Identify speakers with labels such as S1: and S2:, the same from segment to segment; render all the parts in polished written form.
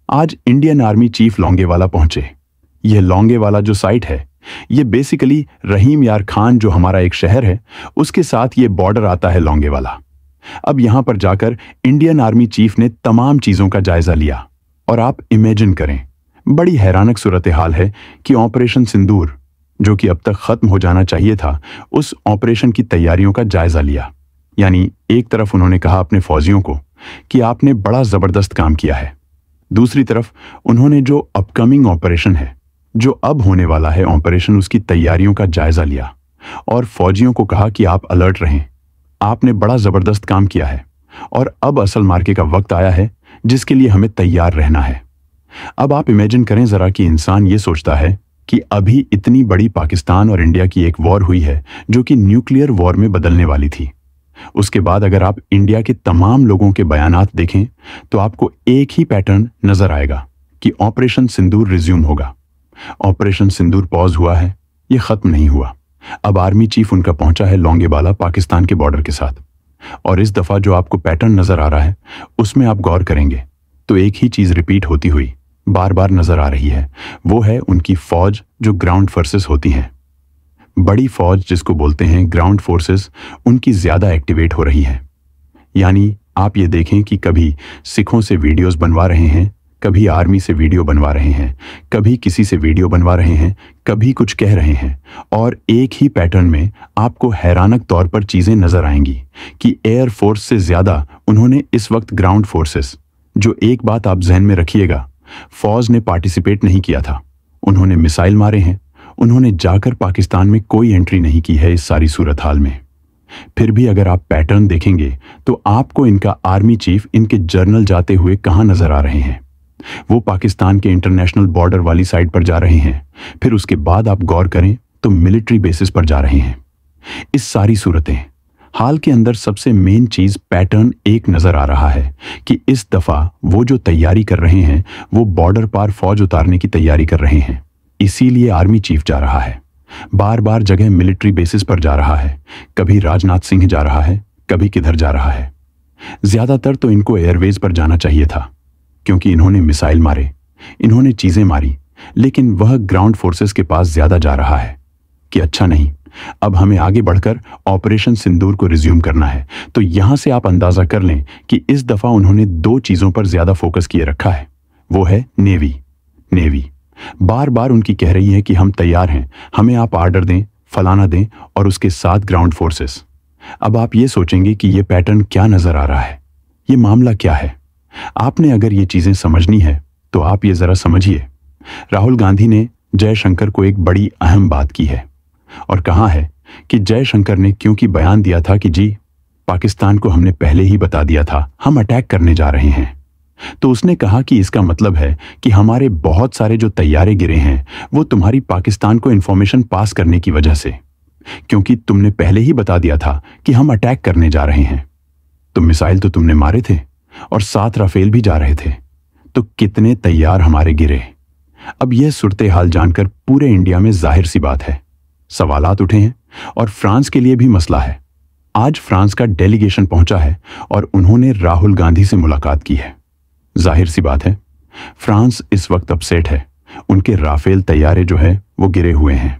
S1: आज Indian army chief Longewala पहुंचे। यह लोंगेवाला जो साइट है, ये बेसिकली रहीम यार खान जो हमारा एक शहर है, उसके साथ ये बॉर्डर आता है लोंगेवाला। अब यहां पर जाकर इंडियन आर्मी चीफ ने तमाम चीजों का जायजा लिया और आप इमेजिन करें, बड़ी हैरानक सूरत हाल है कि ऑपरेशन सिंदूर, जो कि अब तक खत्म हो जाना चाहिए था, उस ऑपरेशन की तैयारियों का जायजा लिया। यानी एक तरफ उन्होंने कहा अपने फौजियों को कि आपने बड़ा जबरदस्त काम किया है, दूसरी तरफ उन्होंने जो अपकमिंग ऑपरेशन है, जो अब होने वाला है ऑपरेशन, उसकी तैयारियों का जायजा लिया और फौजियों को कहा कि आप अलर्ट रहें, आपने बड़ा जबरदस्त काम किया है और अब असल मार्के का वक्त आया है जिसके लिए हमें तैयार रहना है। अब आप इमेजिन करें जरा कि इंसान ये सोचता है कि अभी इतनी बड़ी पाकिस्तान और इंडिया की एक वॉर हुई है जो कि न्यूक्लियर वॉर में बदलने वाली थी। उसके बाद अगर आप इंडिया के तमाम लोगों के बयानात देखें तो आपको एक ही पैटर्न नजर आएगा कि ऑपरेशन सिंदूर रिज्यूम होगा। ऑपरेशन सिंदूर पॉज हुआ है, ये खत्म नहीं हुआ। अब आर्मी चीफ उनका पहुंचा है लोंगेवाला पाकिस्तान के बॉर्डर के साथ, और इस दफा जो आपको पैटर्न नजर आ रहा है उसमें आप गौर करेंगे तो एक ही चीज रिपीट होती हुई बार बार नजर आ रही है। वो है उनकी फौज जो ग्राउंड फोर्सेस होती हैं, बड़ी फौज जिसको बोलते हैं ग्राउंड फोर्सेस, उनकी ज्यादा एक्टिवेट हो रही है। यानी आप ये देखें कि कभी सिखों से वीडियोस बनवा रहे हैं, कभी आर्मी से वीडियो बनवा रहे हैं, कभी किसी से वीडियो बनवा रहे हैं, कभी कुछ कह रहे हैं, और एक ही पैटर्न में आपको हैरानक तौर पर चीजें नजर आएंगी कि एयर फोर्स से ज्यादा उन्होंने इस वक्त ग्राउंड फोर्सेस, जो एक बात आप जहन में रखिएगा, फौज ने पार्टिसिपेट नहीं किया था, उन्होंने मिसाइल मारे हैं, उन्होंने जाकर पाकिस्तान में कोई एंट्री नहीं की है इस सारी सूरत हाल में। फिर भी अगर आप पैटर्न देखेंगे तो आपको इनका आर्मी चीफ, इनके जर्नल जाते हुए कहां नजर आ रहे हैं? वो पाकिस्तान के इंटरनेशनल बॉर्डर वाली साइड पर जा रहे हैं, फिर उसके बाद आप गौर करें तो मिलिट्री बेसिस पर जा रहे हैं। इस सारी सूरतें हाल के अंदर सबसे मेन चीज पैटर्न एक नजर आ रहा है कि इस दफा वो जो तैयारी कर रहे हैं वो बॉर्डर पार फौज उतारने की तैयारी कर रहे हैं। इसीलिए आर्मी चीफ जा रहा है, बार बार जगह मिलिट्री बेसिस पर जा रहा है, कभी राजनाथ सिंह जा रहा है, कभी किधर जा रहा है। ज्यादातर तो इनको एयरवेज पर जाना चाहिए था क्योंकि इन्होंने मिसाइल मारे, इन्होंने चीजें मारी, लेकिन वह ग्राउंड फोर्सेस के पास ज्यादा जा रहा है कि अच्छा नहीं, अब हमें आगे बढ़कर ऑपरेशन सिंदूर को रिज्यूम करना है। तो यहां से आप अंदाजा कर लें कि इस दफा उन्होंने दो चीजों पर ज्यादा फोकस किए रखा है। वो है नेवी बार बार उनकी कह रही है कि हम तैयार हैं, हमें आप आर्डर दें, फलाना दें, और उसके साथ ग्राउंड फोर्सेस। अब आप ये सोचेंगे कि ये पैटर्न क्या नजर आ रहा है, ये मामला क्या है? आपने अगर ये चीजें समझनी है तो आप ये जरा समझिए। राहुल गांधी ने जयशंकर को एक बड़ी अहम बात की है और कहा है कि जयशंकर ने क्योंकि बयान दिया था कि जी पाकिस्तान को हमने पहले ही बता दिया था हम अटैक करने जा रहे हैं, तो उसने कहा कि इसका मतलब है कि हमारे बहुत सारे जो तैयारे गिरे हैं वो तुम्हारी पाकिस्तान को इंफॉर्मेशन पास करने की वजह से, क्योंकि तुमने पहले ही बता दिया था कि हम अटैक करने जा रहे हैं। तो मिसाइल तो तुमने मारे थे और साथ राफेल भी जा रहे थे, तो कितने तैयार हमारे गिरे। अब यह सूरत हाल जानकर पूरे इंडिया में जाहिर सी बात है सवालात उठे हैं, और फ्रांस के लिए भी मसला है। आज फ्रांस का डेलीगेशन पहुंचा है और उन्होंने राहुल गांधी से मुलाकात की है। जाहिर सी बात है फ्रांस इस वक्त अपसेट है, उनके राफेल तैयारे जो है वो गिरे हुए हैं।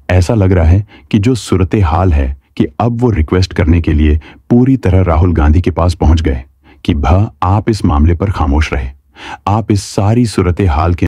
S1: ऐसा लग रहा है कि जो सूरत हाल है कि अब वो रिक्वेस्ट करने के लिए पूरी तरह राहुल गांधी के पास पहुंच गए कि भा आप इस मामले पर खामोश रहे, आप इस सारी सूरत हाल के